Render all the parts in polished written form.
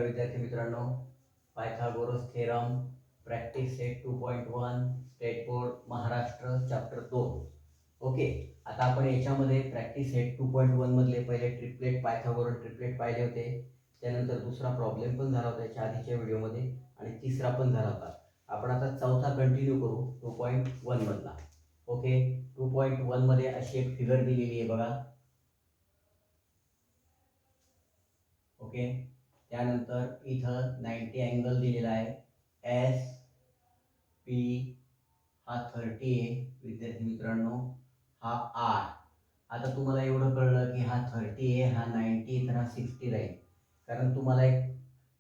विद्यार्थी मित्रांनो, Pythagoras theorem practice set 2.1 state board Maharashtra chapter 2. Okay, आता आपण याच्यामध्ये प्रॅक्टिस सेट 2.1 मधले पहिले ट्रिपलेट पायथागोरस ट्रिपलेट पाहिले होते. त्यानंतर दुसरा प्रॉब्लेम पण झाला होता याच्या आधीच्या व्हिडिओमध्ये आणि तिसरा पण झाला होता. आपण आता चौथा कंटिन्यू करू 2.1 मधला. ओके, 2.1 मध्ये अशी एक फिगर दिलेली आहे बघा. ओके, त्यानंतर इथं 90 अँगल दिलेला आहे. एस पी हा 30 आहे विद्यार्थी मित्रांनो, हा आर. आता तुम्हाला एवढं कळलं की हा 30 आहे, हा 90 तर हा 60 राहील. कारण तुम्हाला एक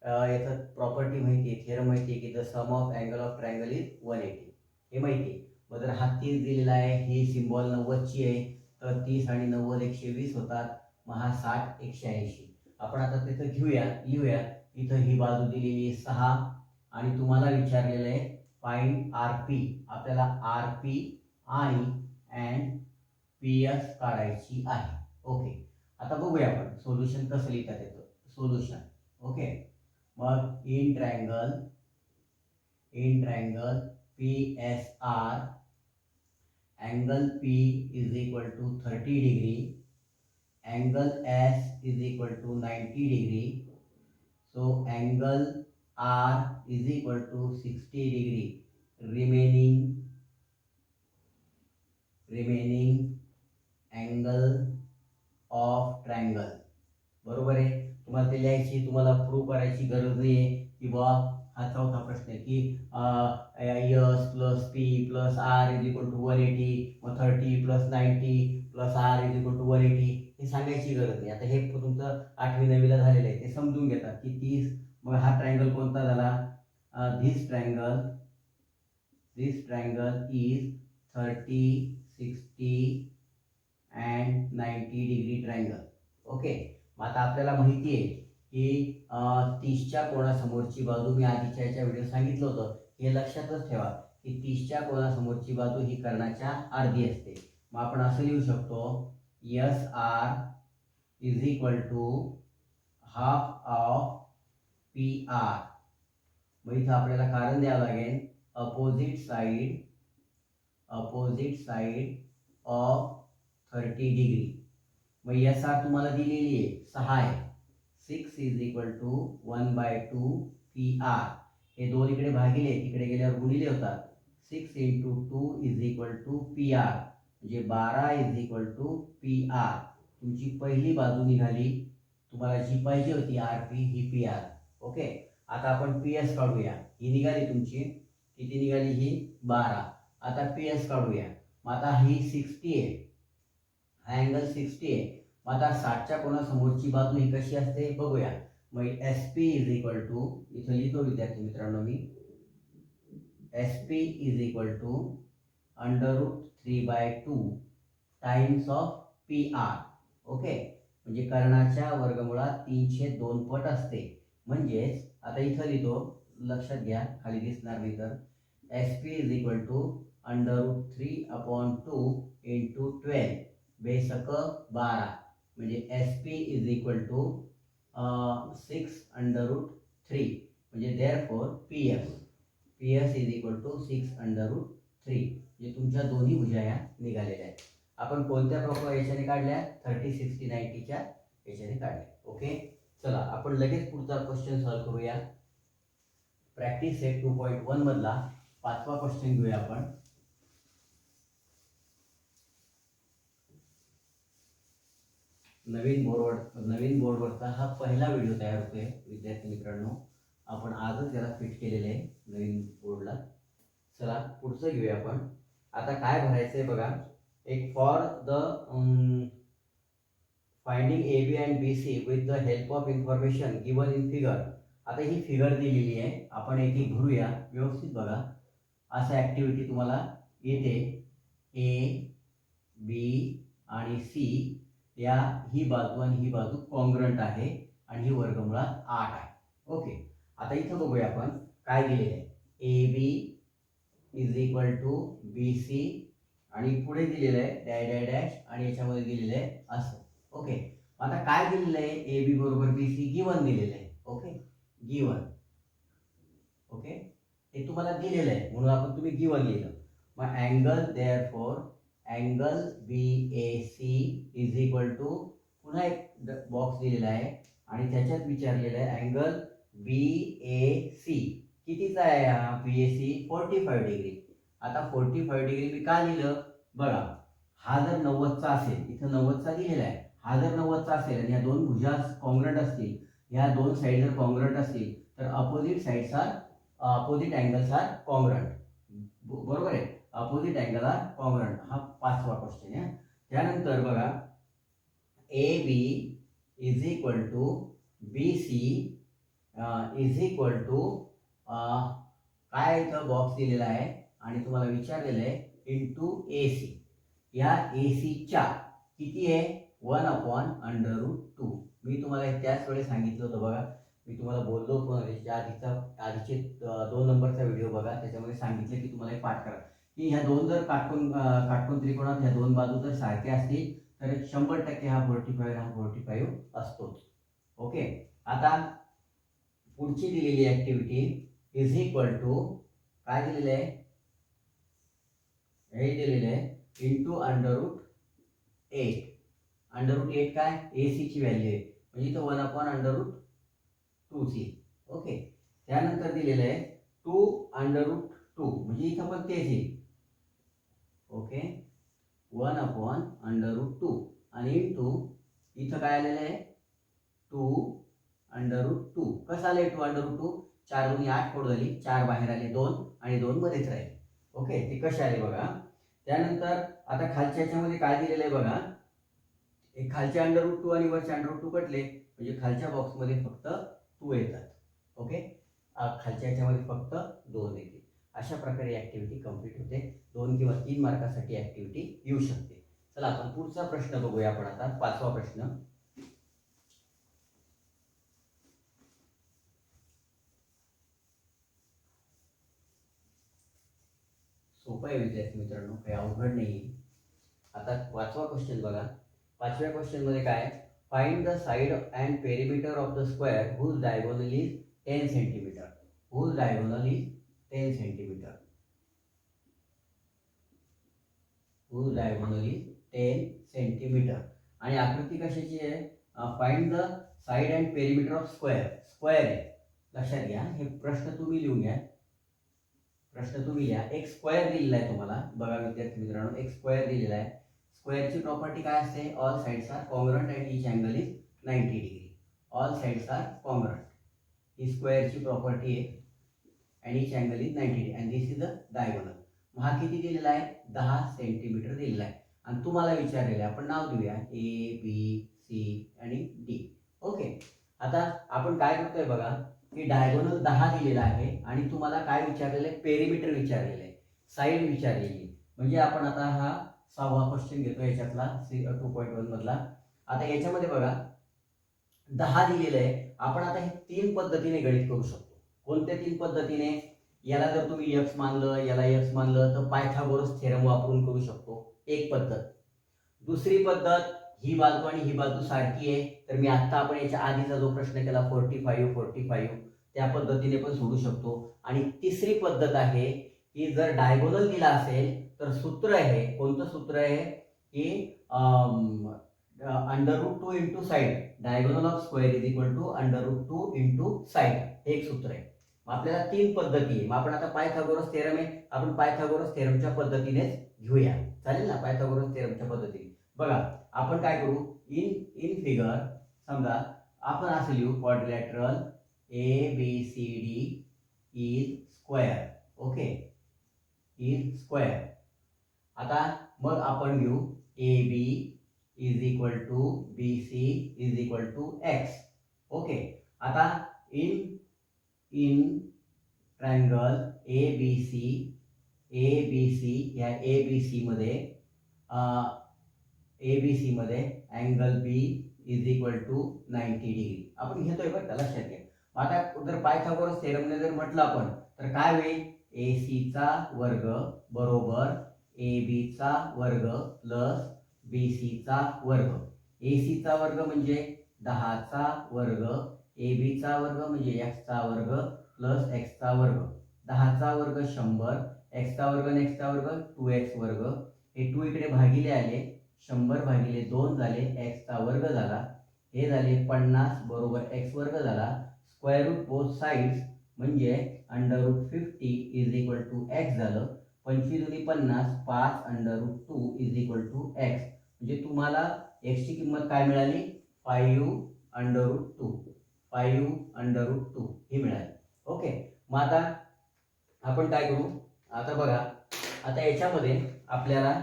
याचं प्रॉपर्टी माहिती आहे, थिअरम माहिती आहे की the sum of angle of triangle is 180. हे माहिती आहे. मग जर हा 30 दिलेला आहे, ही सिम्बॉल 90ची आहे, तर 30 आणि 90 120 होतात. मग हा 60 180. आपण आता तिथं घेऊया, लिहूया. इथं ही बाजू दिलेली आहे 6 आणि तुम्हाला विचारलेलं आहे फाइंड आर पी. आपल्याला आर पी आणि अँड पी एस काढायची आहे. ओके, आता बघूया आपण सोल्युशन कसं लिहितात येतं. सोल्युशन ओके, मग in triangle P S R angle P is equal to 30 degree, angle S is equal to 90 degree. So angle R is equal to 60 degree. Remaining angle of triangle. बरोबर आहे. तुम्हाला ते लिहायची, तुम्हाला प्रूव्ह करायची गरज नाही आहे की बा हा चौथा प्रश्न आहे की S plus P plus R is equal to 180, मग 30 plus 90 plus R is equal to 180. हे सांगायची गरज नाही. आता हे तुमचं 8वी 9वीला झालेलं आहे, ते समजून घेतात की 30. मग हा ट्रायंगल कोणता झाला? This triangle is 30, 60 and 90 degree triangle. Okay, मग आता आपल्याला माहिती आहे की 30च्या कोणासमोरची बाजू, मी आधीच्या याच्या व्हिडिओ सांगितलं होतं, हे लक्षातच ठेवा की 30च्या कोणासमोरची बाजू ही कर्णाच्या अर्धी असते. मग आपण असं लिहू शकतो S R is equal to half of P R. मग इथं आपल्याला कारण द्यावं लागेल अपोजिट साइड ऑफ 30 डिग्री. मग एस आर तुम्हाला दिलेली आहे 6 आहे. 6 is equal to 1/2 P R. हे दोन इकडे भागिले, तिकडे गेल्यावर गुणिले होतात. 6 into 2 is equal to P R, म्हणजे 12 is equal to P R. तुमची पहिली बाजू निघाली, तुम्हाला जी पाहिजे होती आर पी ही पी आर. ओके, आता आपण पी एस काढूया. ही निघाली तुमची, किती निघाली? ही 12. आता पी एस काढूया. मग आता ही 60 आहे, हा अँगल 60 आहे. मग आता 60च्या कोणासमोरची बाजू ही कशी असते बघूया. मग S P is equal to, इथं लिहितो विद्यार्थी मित्रांनो मी, S P is equal to √3/2 times of P R. Okay, म्हणजे कर्णाच्या वर्गमुळात 302 पट असते. म्हणजेच आता इथं लिहितो, लक्षात घ्या, खाली दिसणार नाही तर, S P is equal to √3/2 into 12 बेसक 12, म्हणजे S P is equal to 6√3, म्हणजे therefore P S is equal to 6√3. म्हणजे तुमच्या दोन्ही भुजा या निघालेल्या आहेत. आपण कोणत्या प्रॉपर याच्याने काढल्या? 30, 60, 90च्या याच्याने काढल्या. ओके, चला आपण लगेच पुढचा क्वेश्चन सॉल्व्ह करूया. प्रॅक्टिस सेट 2.1 मधला 5वा क्वेश्चन घेऊया आपण. नवीन बोर्डवरचा हा पहिला व्हिडिओ तयार होतोय विद्यार्थी मित्रांनो. आपण आजच याला फिट केलेलं आहे नवीन बोर्डला. चला पुढचं घेऊया आपण. आता काय भरायचंय बघा. एक for the finding A B and B C with the help of information given in figure. आता ही फिगर दिलेली आहे, आपण एक एक भरूया. व्यवस्थित बघा, असं ॲक्टिव्हिटी तुम्हाला येते. ए बी आणि सी या ही बाजू आणि ही बाजू कॉन्ग्रंट आहे आणि ही वर्गमुळात 8 आहे. ओके, आता इथं बघूया आपण काय दिलेलं आहे. A B is equal to B C आणि पुढे दिलेलं आहे डॅश डॅश आणि याच्यामध्ये दिलेलं आहे असं. ओके, आता काय दिलेलं आहे? ए बी बरोबर बी सी गिवन दिलेलं आहे. Okay, given. ओके, हे तुम्हाला दिलेलं आहे म्हणून आपण तुम्ही गिवन लिहिलं. मग angle therefore angle BAC is equal to, पुन्हा एक बॉक्स दिलेला आहे आणि त्याच्यात विचारलेलं आहे अँगल BAC कितीचा आहे हा BAC 45 डिग्री. आता 45 डिग्री मी का लिहिलं बघा, हा जर 90चा असेल, इथं 90चा दिलेला आहे, हा जर 90चा असेल आणि या दोन भुजा कॉन्ग्रंट असतील, या दोन साईड जर कॉन्ग्रंट असतील तर opposite sides are opposite angles are congruent. बरोबर आहे, अपोजिट अँगल आर कॉन्ग्रंट. हा 5वा क्वेश्चन आहे. त्यानंतर बघा AB is equal to BC is equal to काय इथं बॉक्स दिलेला आहे आणि तुम्हाला विचारलेलं आहे इंटू AC. या ACच्या किती आहे 1/√2. मी तुम्हाला त्याच वेळेस सांगितलं होतं बघा, मी तुम्हाला बोललो होतो आधीचे 2 नंबरचा व्हिडिओ बघा, त्याच्यामध्ये सांगितलं की तुम्हाला एक पाठ करा की ह्या दोन जर काटकोन त्रिकोणात ह्या दोन बाजू जर सारख्या असतील तर 100% हा 45 हा 45 असतोच. ओके, आता पुढची दिलेली ऍक्टिव्हिटी इज इक्वल टू काय दिलेलं आहे, हे दिलेलं आहे इंटू √8. √8 काय AC ची व्हॅल्यू आहे म्हणजे इथं 1/√2c. ओके, त्यानंतर दिलेलं आहे 2√2 म्हणजे इथं पण तेच आहे. ओके, 1/√2 आणि इंटू इथं काय आलेलं आहे 2√2. कसं आलंय 2√2? 4 2 8 फोड झाली, 4 बाहेर आले 2 आणि 2 मध्येच राहिले. ओके, ते कसे आले बघा. त्यानंतर आता खालच्या ह्याच्यामध्ये काय दिलेलं आहे बघा, एक खालच्या √2 आणि वरच्या √2 कटले म्हणजे खालच्या बॉक्समध्ये फक्त 2 येतात. ओके, खालच्या ह्याच्यामध्ये फक्त 2 येते. अशा प्रकारे ऍक्टिव्हिटी कंप्लीट होते. 2 किंवा 3 मार्कासाठी ऍक्टिव्हिटी येऊ शकते. चला आपण पुढचा प्रश्न बघूया. आपण आता 5वा प्रश्न. सोपं आहे विद्यार्थी मित्रांनो, काही अवघड नाही. आता 5वा क्वेश्चन बघा. 5व्या क्वेश्चन मध्ये काय, find the side and perimeter of the square whose diagonal is 10 centimetre. Whose diagonal is 10 centimetre. Whose diagonal is 10 centimetre. आणि आकृती कशाची आहे, find the side and perimeter of square. Square आहे, लक्षात घ्या. हे प्रश्न तुम्ही लिहून घ्या, प्रश्न तुम्ही लिहा. एक स्क्वेअर दिलेला आहे तुम्हाला बघा विद्यार्थी मित्रांनो, एक स्क्वेअर दिलेला आहे. स्क्वेअरची प्रॉपर्टी काय असते, all sides are congruent and each angle is 90 degree. All sides are congruent, ही स्क्वेअरची प्रॉपर्टी आहे. And each angle is 90 degree and this is the diagonal. हा किती दिलेला आहे 10 सेंटीमीटर दिलेला आहे. आणि तुम्हाला विचारलेलं आहे, आपण नाव देऊया ABC आणि D. ओके, आता आपण काय करतोय बघा की डायगोनल 10 दिलेला आहे आणि तुम्हाला काय विचारलेलं आहे, पेरिमीटर विचारलेलं आहे, साईड विचारलेली. म्हणजे आपण आता हा 6वा क्वेश्चन घेतो याच्यातला 2.1 मधला. आता याच्यामध्ये बघा 10 दिलेलं आहे. आपण आता हे 3 पद्धतीने गणित करू शकतो. कोणत्या 3 पद्धतीने, याला जर तुम्ही x मानलं, याला x मानलं तर पायथागोरस थेरम वापरून करू शकतो, एक पद्धत. दुसरी पद्धत, ही बाजू आणि ही बाजू सारखी आहे तर मी आता आपण याच्या आधीचा जो प्रश्न केला 45 त्या पद्धतीने पण सोडू शकतो. आणि तिसरी पद्धत आहे की जर डायगोनल दिला असेल तर सूत्र आहे, कोणतं सूत्र आहे की √2 into side. Diagonal of square is equal to √2 into side, हे एक सूत्र आहे. आपल्याला 3 पद्धती आहे. मग आपण आता पायथागोरस थेरम आहे, आपण पायथागोरस थेरमच्या पद्धतीनेच घेऊया, चालेल ना. पायथागोरस थेरमच्या पद्धतीने बघा आपण काय करू, इन फिगर समजा आपण असं लिहू quadrilateral ABCD is square. Okay, is square. आता मग आपण घेऊ AB is equal to BC is equal to X. Okay, आता इन ट्रायंगल ABC या ABC मध्ये angle B is equal to 90 degree आपण घेतोय बरं का, लक्षात घ्या. आता जर पायथागोरस थेरमने जर म्हटलं आपण तर काय होईल, AC चा वर्ग बरोबर AB चा वर्ग प्लस BC चा वर्ग. AC चा वर्ग म्हणजे 10 चा वर्ग ए बीचा वर्ग म्हणजे एक्सचा वर्ग प्लस एक्सचा वर्ग, 10चा वर्ग 100, एक्सचा वर्ग आणि एक्सचा वर्ग 2x वर्ग, हे 2 इकडे भागिले आले, 100 भागिले 2 झाले, एक्सचा वर्ग झाला, हे झाले 50 बरोबर एक्स वर्ग झाला, स्क्वेअर रूट बोथ साइड्स म्हणजे √50 इज इक्वल टू एक्स झालं, 25 दुनी 50, 5 √2 इज इक्वल टू एक्स, म्हणजे तुम्हाला एक्सची किंमत काय मिळाली 5 √2 ही मिळाली. ओके, मग आता आपण काय करू, आता बघा, आता याच्यामध्ये आपल्याला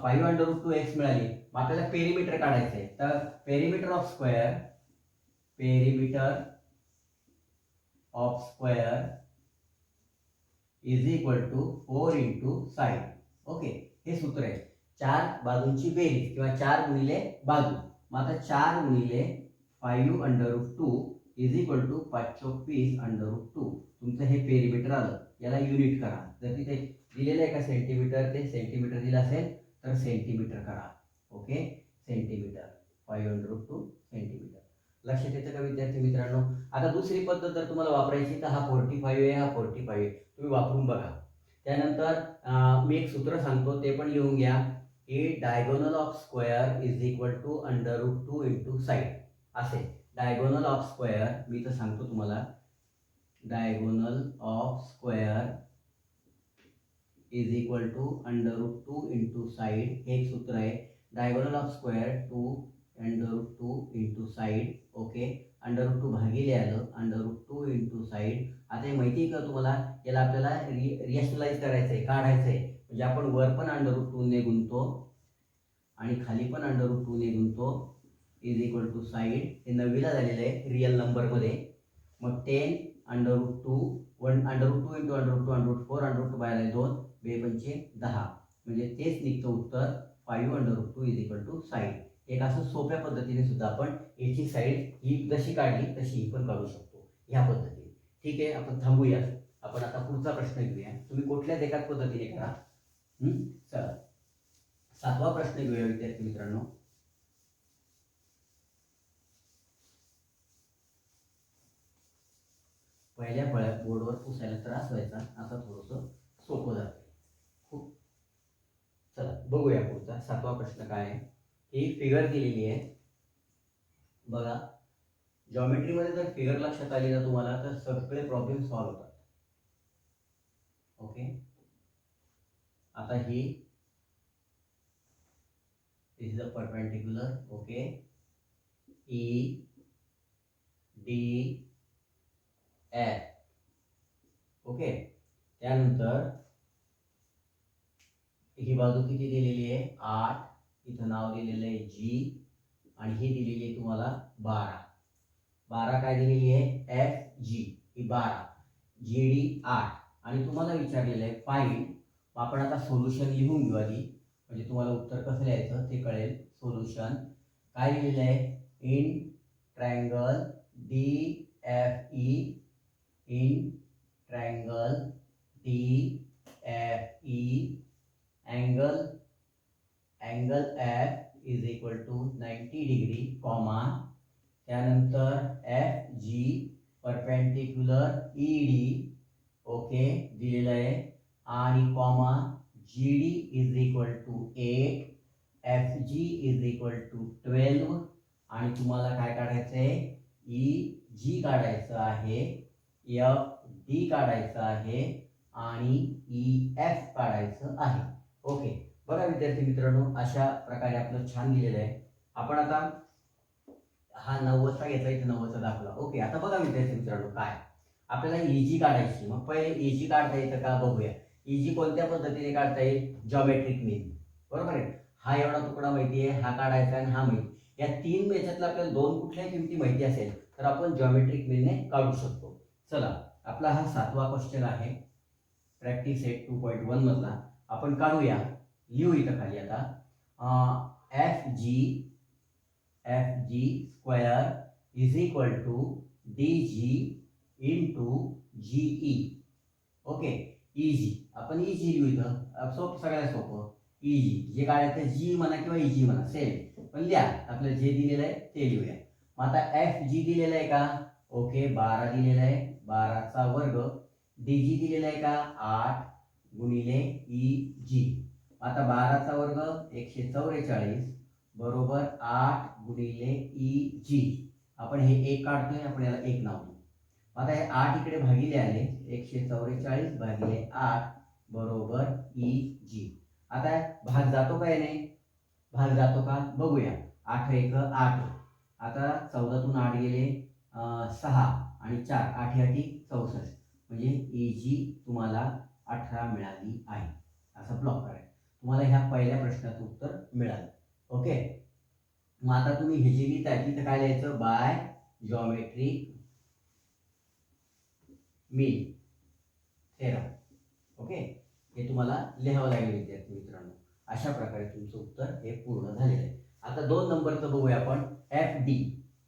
5 √2x मिळाली, मग आपल्याला पेरिमीटर काढायचं आहे. तर perimeter of square is equal to 4 into side. Okay, हे सूत्र आहे, 4 बाजूंची बेरीज किंवा 4 गुणिले बाजू. मग आता 4 गुणिले 5 √2 इज इक्वल टू 5/20 तुमचं हे पेरिमीटर आलं. याला युनिट करा, जर तिथे दिलेलं आहे का सेंटीमीटर, ते सेंटीमीटर दिलं असेल तर सेंटीमीटर करा. Okay, centimetre 5 √2 centimetre. लक्षात येतं का विद्यार्थी मित्रांनो? आता दुसरी पद्धत जर तुम्हाला वापरायची तर हा 45 आहे, हा 45 आहे, तुम्ही वापरून बघा. त्यानंतर मी एक सूत्र सांगतो ते पण लिहून घ्या, की diagonal of square is equal to √2 into side. असे डायगोनल ऑफ स्क्वेअर मी तर सांगतो तुम्हाला, diagonal of square is equal to √2 into side, हे एक सूत्र आहे. Diagonal of square 2 √2 into side. Okay, √2 भागिले आलं, √2 इंटू साईड. आता हे माहिती आहे का तुम्हाला, याला आपल्याला रिएशनलाइज करायचं आहे, काढायचं आहे, म्हणजे आपण वर पण √2 ने गुणतो आणि खाली पण √2 ने गुणतो, इज इक्वल टू साईड. हे 9वीला झालेलं आहे रिअल नंबरमध्ये. मग 10 √2 √2 इंटू √2 √4 √2 बाहेर 2 2 पंचे 10, म्हणजे तेच निघतं उत्तर 5 √2 इज इक्वल टू साईड. एक असं सोप्या पद्धतीने सुद्धा आपण याची साईड ही जशी काढली तशी ही पण काढू शकतो ह्या पद्धतीने. ठीक आहे, आपण थांबूया, आपण आता पुढचा प्रश्न घेऊया. तुम्ही कुठल्याच एकाच पद्धतीने करा. चला 7वा प्रश्न घेऊया विद्यार्थी मित्रांनो. पहिल्या फळ्यात बोर्डवर पुसायला त्रास व्हायचा, आता थोडंसं सोपं जातं खूप. चला बघूया पुढचा 7वा प्रश्न काय आहे. ही फिगर दिलेली आहे बघा. जॉमेट्रीमध्ये जर फिगर लक्षात आली ना तुम्हाला तर सगळे प्रॉब्लेम सॉल्व्ह होतात. ओके, आता ही this is a perpendicular. Okay, E D F. Okay, त्यानंतर ही बाजू किती दिलेली आहे 8, इथं नाव दिलेलं आहे जी, आणि ही दिलेली आहे तुम्हाला 12 काय दिलेली आहे एफ जी, ही 12, जी डी 8, आणि तुम्हाला विचारलेलं आहे फाइंड. आपण आता सोल्युशन लिहून घेऊ आधी, म्हणजे तुम्हाला उत्तर कसं लिहायचं ते कळेल. सोल्युशन काय लिहिलेलं आहे, in triangle D F E, in triangle D F E angle F is equal to 90 degree comma, त्यानंतर F G perpendicular E D. Okay, दिलेलं आहे, आणि comma G D is equal to 8, F G is equal to 12, आणि तुम्हाला काय काढायचं आहे E जी काढायचं आहे, एफ डी काढायचं आहे, आणि ई एफ काढायचं आहे. ओके, बघा विद्यार्थी मित्रांनो, अशा प्रकारे आपलं छान दिलेलं आहे. आपण आता हा 90चा घेतला, इथे 90चा दाखवला. ओके, आता बघा विद्यार्थी मित्रांनो, काय आपल्याला इजी काढायची. मग पहिले इजी काढता येतं का बघूया. इजी कोणत्या पद्धतीने काढता येईल, जॉमेट्रिक मीन. बरोबर आहे, हा एवढा तुकडा माहिती आहे, हा काढायचा आणि हा माहिती. या 3 याच्यातला आपल्याला 2 कुठल्याही किमती माहिती असेल तर आपण जॉमेट्रिक मीनने काढू शकतो. चला, आपला हा 7वा क्वेश्चन आहे प्रॅक्टिस सेट 2.1 मधला. आपण काढूया, लिहू इथं खाली आता F G square is equal to D G into G E. Okay, easy आपण इजी लिहू इथं, सोपं सगळ्यात सोपं इजी. जे काढायचं जी म्हणा किंवा इजी म्हणा सेम, पण लिहा आपल्याला जे दिलेलं आहे ते लिहूया. मग आता एफ जी दिलेला आहे का? ओके, 12 दिलेला आहे, 12चा वर्ग. डी जी दिलेला आहे का? 8 गुणिले ई जी. आता 12चा वर्ग 144 बरोबर 8 गुणिले ई जी. आपण हे 1 काढतोय, आपण याला 1 नाव देऊ. आता हे 8 इकडे भागिले आले, 144 भागिले 8 बरोबर ई जी. आता भाग जातो का याने? भाग जातो का बघूया. 8 1 8. आता 14तून 8 गेले 6 आणि 4 8 8 64 म्हणजे ई जी तुम्हाला 18 मिळाली आहे. असा ब्लॉक करायचा. तुम्हाला ह्या पहिल्या प्रश्नाचं उत्तर मिळालं. ओके, मग आता तुम्ही हे जे लिहिताय तिथं काय लिहायचं? बाय जॉमेट्रिक मीन थेरम. ओके, हे तुम्हाला लिहावं लागेल विद्यार्थी मित्रांनो. अशा प्रकारे तुमचं उत्तर हे पूर्ण झालेलं आहे. आता 2 नंबरचं बघूया आपण. एफ डी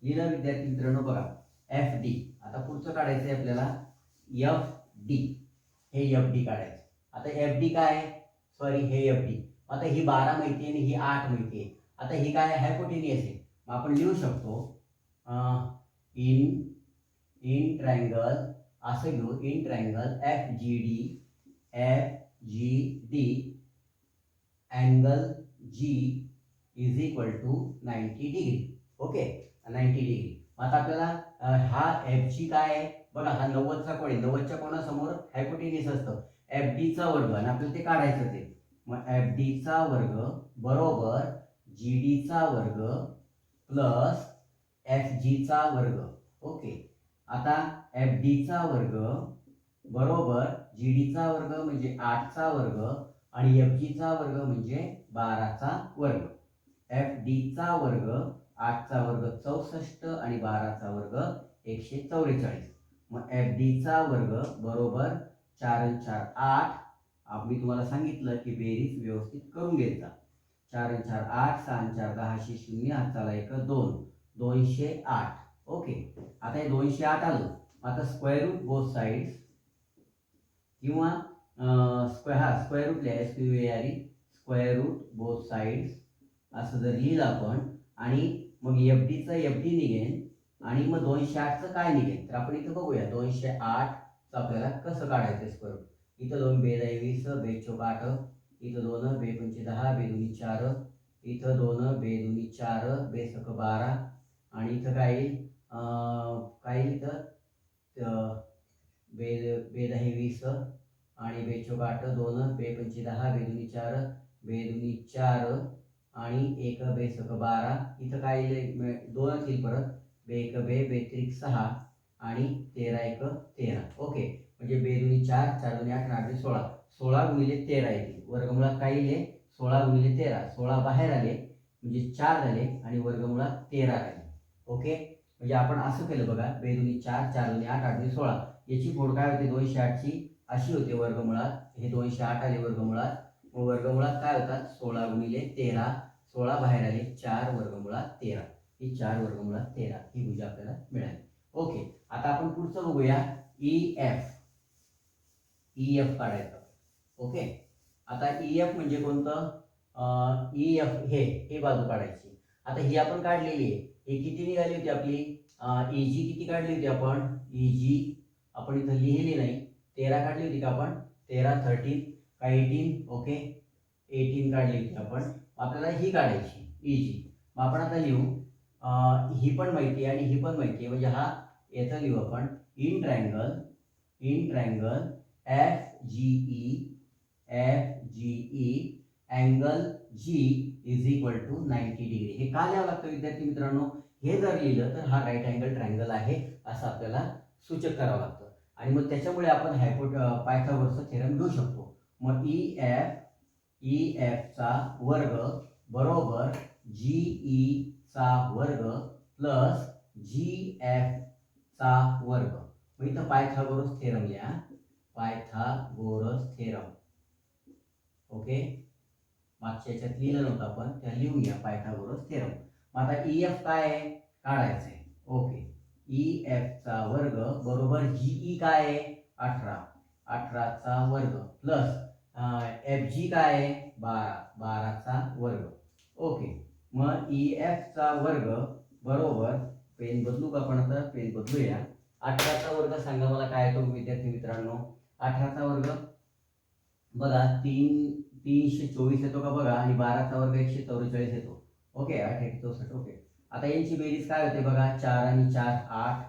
लिहिलं विद्यार्थी मित्रांनो बघा. F D. आता पुढचं काढायचं आहे आपल्याला एफ डी. हे एफ डी काढायचं. आता एफ डी काय आहे? सॉरी, हे एफ डी. आता ही 12 माहिती आहे आणि ही 8 माहिती आहे. आता ही काय हायपोटेनियस आहे. मग आपण लिहू शकतो इन ट्रायंगल, असं घेऊ, in triangle F G D angle G is equal to 90 degree. Okay, 90 degree. आता आपल्याला हा एफ जी काय आहे बघा, हा 90चा कोण आहे. 90च्या कोणासमोर हायपोटेनियस असतं. एफ डीचा वर्ग आणि आपल्याला ते काढायचं ते. मग एफ डीचा वर्ग बरोबर जी डीचा वर्ग प्लस एफ जीचा वर्ग. ओके, आता एफ डीचा वर्ग बरोबर जी डीचा वर्ग म्हणजे 8चा वर्ग आणि एफ जीचा वर्ग म्हणजे 12चा वर्ग. एफ डीचा वर्ग 8चा वर्ग 64 आणि 12चा वर्ग 144. मग एफ डीचा वर्ग बरोबर 4 4 8. मी तुम्हाला सांगितलं की बेरीज व्यवस्थित करून घ्यायचा. 4 4 8, 6 4 10 0, हाताला 1 2, 208. ओके, आता हे 208 आलं. आता स्क्वेअर रूट बोथ साइड्स किंवा स्क्वेअर रूट लिहायला स्क्वेअर रूट बोथ साइड्स असं जर लिहिलं आपण आणि मग एफ डीचं एफ डी निघेल आणि मग 208चं काय निघेल तर आपण इथं बघूया. 208चं आपल्याला कसं काढायचं स्क्वेअर रूट. इथं 2 बेद 20, बेद चौक 8, इथं 2 बे 5 10, बे 2 4, इथं 2 बे 2 4, बे सक 12 आणि इथं काय येईल इथं बे 10 20 आणि बे चौक 8, 2 बे 5 10, बे 2 4, बे 2 4 आणि 1 बे सक 12. इथं काय येईल 2 येईल परत. बे 1 बे 3 6 आणि 13 1 13. ओके, म्हणजे बे 2 4, 4 2 8, 8 16, 16 गुणिले 13 येईल. वर्गमुळात काय येईल 16 गुणिले 13. 16 बाहेर आले म्हणजे 4 झाले आणि वर्गमुळात 13 आले. ओके, म्हणजे आपण असं केलं बघा. बे 2 4, 4 2 8, 8 16. याची फोड काय होते 208ची अशी होते वर्गमुळात. हे 208 आले वर्गमुळात. मग वर्गमुळात काय होतात 16 गुणिले 13. 16 बाहेर आले 4 वर्गमुळात 13. ही 4 वर्गमुळात 13 ही भुजा आपल्याला मिळाली. ओके, आता आपण पुढचं बघूया. ई एफ काढायचं. ओके, आता ई एफ म्हणजे कोणतं? ई एफ हे बाजू काढायची. आता ही आपण काढलेली आहे. ही किती निघाली होती आपली? ई जी किती काढली होती आपण? ई जी आपण इथं लिहिली नाही. 13 काढली होती का आपण? 13 13 का 18? ओके, 18 काढली होती आपण. आपल्याला ही काढायची ई जी. मग आपण आता लिहू ही पण माहिती आहे आणि ही पण माहिती आहे. म्हणजे हा याचा लिहू आपण in triangle F G E angle G is equal to 90 degree. हे का लिहावं लागतं विद्यार्थी मित्रांनो? हे जर लिहिलं तर हा राईट अँगल ट्रायंगल आहे असं आपल्याला सूचक करावं लागतं आणि मग त्याच्यामुळे आपण पायथागोरसचा थेरम घेऊ शकतो. मग ई एफचा वर्ग बरोबर जी ई चा वर्ग प्लस जी एफ चा वर्ग. मग इथं पायथागोरस थेरम लिहा. Pythagoras theorem. ओके, मागच्या याच्यात लिहिलं नव्हतं आपण, त्या लिहून घ्या पायथागोरस थेरम. मग आता ई एफ काय आहे काढायचं आहे. ओके, ई एफ चा वर्ग बरोबर जीई काय आहे 18. 18चा वर्ग प्लस एफ जी काय आहे 12. 12चा वर्ग. ओके, मग ई एफ चा वर्ग बरोबर पेन बदलू का आपण आता? पेन बदलूया. 18चा वर्ग सांगा मला काय येतो विद्यार्थी मित्रांनो? 18चा वर्ग बघा 324 येतो का बघा, आणि 12चा वर्ग 144 येतो. ओके, 8 1 64. ओके, आता यांची बेरीज काय होते बघा? 4 आणि 4 8,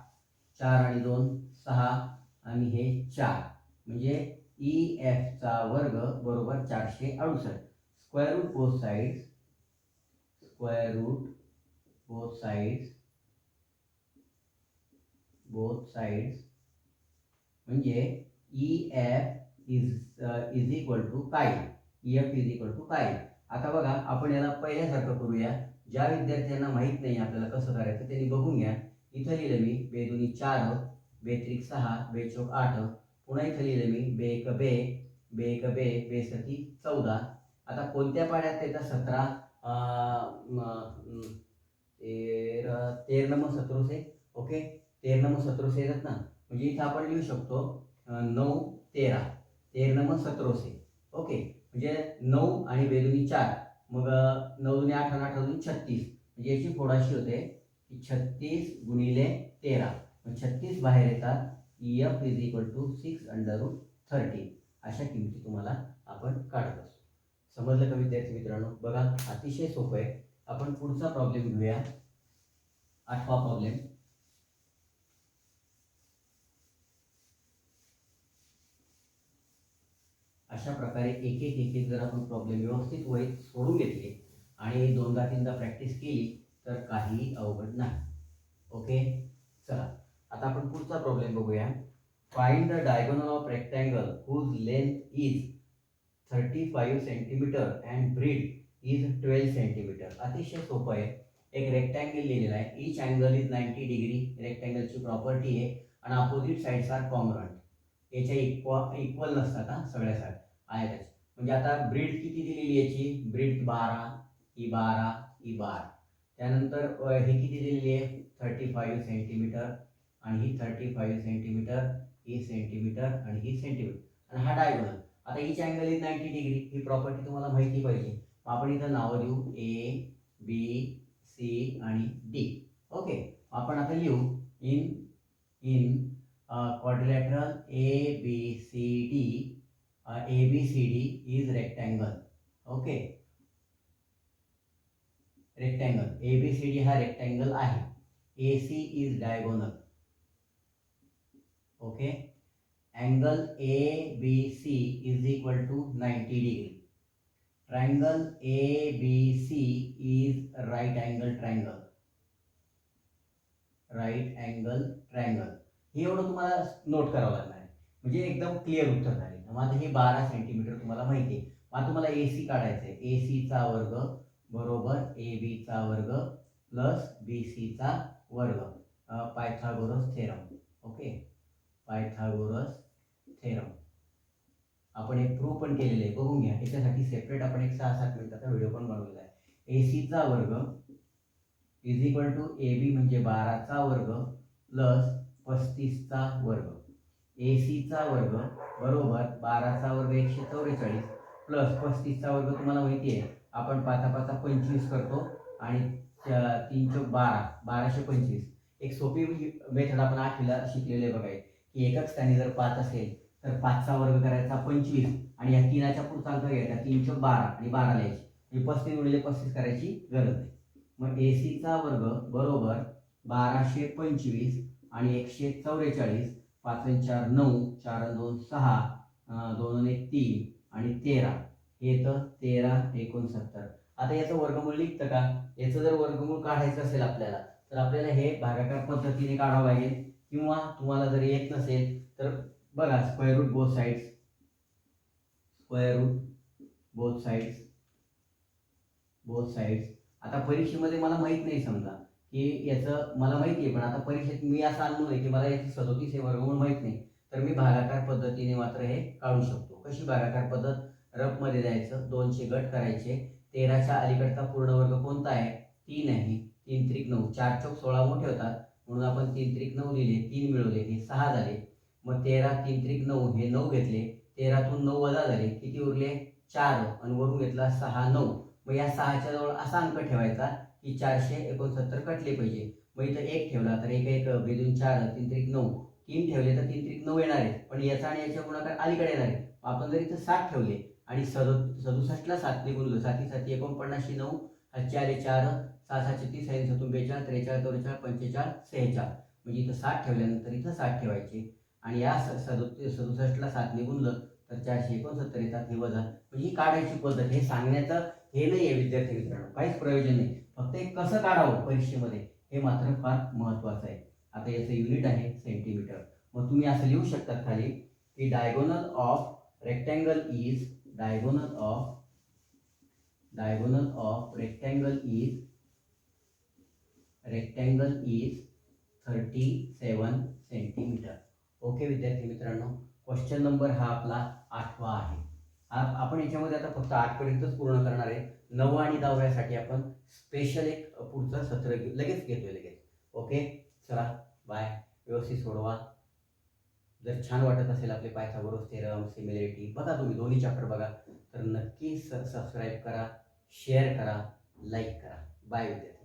4 आणि 2 6, आणि हे 4, म्हणजे EF चा वर्ग बरोबर 468. Square root both sides, square root both sides, both sides म्हणजे EF इज इक्वल टू काय? EF इज इक्वल टू काय? आता बघा आपण याला पहिल्यासारखं करूया. ज्या विद्यार्थ्यांना माहित नाही आपल्याला कसं करायचं त्यांनी बघून घ्या. इथं लिहिलं मी बेदुनी 4, बेत्रिक 6, बेचोक 8. पुन्हा इथं लिहिलं मी बेक बे, बेक बे, बेसती 14. आता कोणत्या पाड्यात येतात? 17, 13 नंबर 17. ओके, 13 नंबर 17 येतात ना, म्हणजे इथं आपण लिहू शकतो 9 13, 13 नंबर 17. ओके, म्हणजे 9 आणि बेदुनी 4, मग 9 दुनी 8 आणि 8 दुनी 36, म्हणजे याची फोडाशी होते की 36 गुणिले 13, मग 36 बाहेर येतात. EF is equal to 6√13. अशा किमती तुम्हाला आपण काढत असतो. समजलं का विद्यार्थी मित्रांनो? बघा अतिशय सोपं आहे. आपण पुढचा प्रॉब्लेम घेऊया. 8वा प्रॉब्लेम. अशा प्रकारे एक एक जर आपण प्रॉब्लेम व्यवस्थित वहीत सोडून घेतले आणि 2दा-3दा प्रॅक्टिस केली तर काही अवघड नाही. ओके, चला आता आपण पुढचा प्रॉब्लेम बघूया. Find the diagonal of rectangle whose length is 35 centimetre and breadth is 12 centimetre. अतिशय सोपं आहे. एक रेक्टँगल लिहिलेला आहे. Each angle is 90 degree. रेक्टँगलची प्रॉपर्टी आहे आणि अपोजिट साइड्स आर कॉन्ग्रुएंट. याच्या इक्वल नसतात हा सगळ्या साईड आहेत. म्हणजे आता ब्रीड किती दिलेली याची? ब्रीड 12, ही 12, ही 12. त्यानंतर हे किती दिलेली आहे? 35 सेंटीमीटर, आणि ही 35 सेंटीमीटर, ही सेंटीमीटर, आणि ही सेंटीमीटर, आणि हा डायगोनल. आता each angle is 90 degree. He property तुम्हाला माहिती पाहिजे. आपण इथं नावं देऊ A, B, C आणि D. ओके, आपण आता लिहू in quadrilateral ABCD. ABCD is rectangle. Okay, rectangle ABCD हा रेक्टँगल आहे. AC is diagonal. Okay, angle ABC is equal to 90 degree. Triangle ABC is right angle triangle. Right angle triangle. हे एवढं तुम्हाला note करावं लागणार आहे, म्हणजे एकदम क्लिअर उत्तर झाले. मग आता हे 12 सेंटीमीटर तुम्हाला माहिती आहे. मग तुम्हाला AC काढायचं आहे. AC चा वर्ग बरोबर AB चा वर्ग प्लस BC चा वर्ग. Pythagoras theorem. Okay, Pythagoras theorem आपण एक प्रूव्ह पण केलेले आहे, बघून घ्या. याच्यासाठी सेपरेट आपण एक 6-7 मिनिटाचा व्हिडिओ पण बनवलेला आहे. AC चा वर्ग इज इक्वल टू AB म्हणजे 12चा वर्ग प्लस 35चा वर्ग. AC चा वर्ग बरोबर 12चा वर्ग 144 प्लस 35चा वर्ग तुम्हाला माहिती आहे. आपण 5 5 25 करतो आणि 3 चौक 12, 1225. एक सोपी मेथड आपण 8वीला शिकलेले बघा, की एकच स्थानी जर 5 असेल तर 5चा वर्ग करायचा 25 आणि या 3च्या पुढचा अंक घ्यायचा 3 चौक 12 आणि 12 लिहायची. म्हणजे 35 गुणिले 35 करायची गरज नाही. मग AC चा वर्ग बरोबर 1225 आणि 144. 5 आणि 4 9, 4 आणि 2 6, 2 आणि 1 3 आणि 13. हे येतं 13 69. आता याचं वर्गमूळ निघतं का? याचं जर वर्गमूळ काढायचं असेल आपल्याला तर आपल्याला हे भागाकार पद्धतीने काढावं लागेल, किंवा तुम्हाला जर येत नसेल तर बघा square root both sides, square root both sides, both sides. आता परीक्षेमध्ये मला माहित नाही समजा की याचं मला माहिती आहे, पण आता परीक्षेत मी असं आणलो नाही की मला याची 37 हे वर्गमूळ माहित नाही, तर मी भागाकार पद्धतीने मात्र हे काढू शकतो. कशी भागाकार पद्धत? रफमध्ये द्यायचं, 2चे गट करायचे. 13च्या अलीकडचा पूर्ण वर्ग कोणता आहे? 3 आहे. 3 त्रिक 9, 4 चौक 16 मोठे होतात म्हणून आपण 3 त्रिक 9 लिहिले. 3 मिळवले, हे 6 झाले. मग 13 3 त्रिक 9, हे 9 घेतले. 13तून 9 वजा झाले, किती उरले? 4, आणि वरून घेतला 6 9. मग या 6च्या जवळ असा अंक ठेवायचा की 469 कटले पाहिजे. मग इथं 1 ठेवला तर 1 1 बेदून 4 3 त्रिक 9, 3 ठेवले तर 3 त्रिक 9 येणार आहेत, पण याचा आणि याच्या गुणाकार अलीकडे येणार आहे. आपण जर इथं 7 ठेवले आणि 67ला 7 ने गुणलं, 7 7 49 9, 4 4 6 6 30 आहे, 7 42 43 44 45 46, म्हणजे इथं 7 ठेवल्यानंतर इथं 7 ठेवायचे आणि या 67ला 7 ने गुणलं तर 469 येतात, हे वजा. म्हणजे ही काढायची पद्धत, हे सांगण्याचं हे नाही आहे विद्यार्थी मित्रांनो, काहीच प्रयोजन नाही, फक्त हे कसं काढावं परीक्षेमध्ये हे मात्र फार महत्त्वाचं आहे. आता याचं युनिट आहे सेंटीमीटर. मग तुम्ही असं लिहू शकता खाली की diagonal of rectangle is diagonal of rectangle is 37 centimetre. Okay विद्यार्थी मित्रांनो, क्वेश्चन नंबर हा आपला 8वा आहे. आपण याच्यामध्ये आता फक्त 8 पर्यंतच पूर्ण करणार आहे. 9 आणि 10व्यासाठी आपण स्पेशल एक पुढचं सत्र लगेच घेतोय. ओके, चला बाय. व्यवस्थित सोडवा. जर छान वाटत असेल आपले पायथागोरस थेरम, सिमिलॅरिटी बघा, तुम्ही दोन्ही चॅप्टर बघा, तर नक्की सबस्क्राईब करा, शेअर करा, लाईक करा. बाय विद्यार्थी.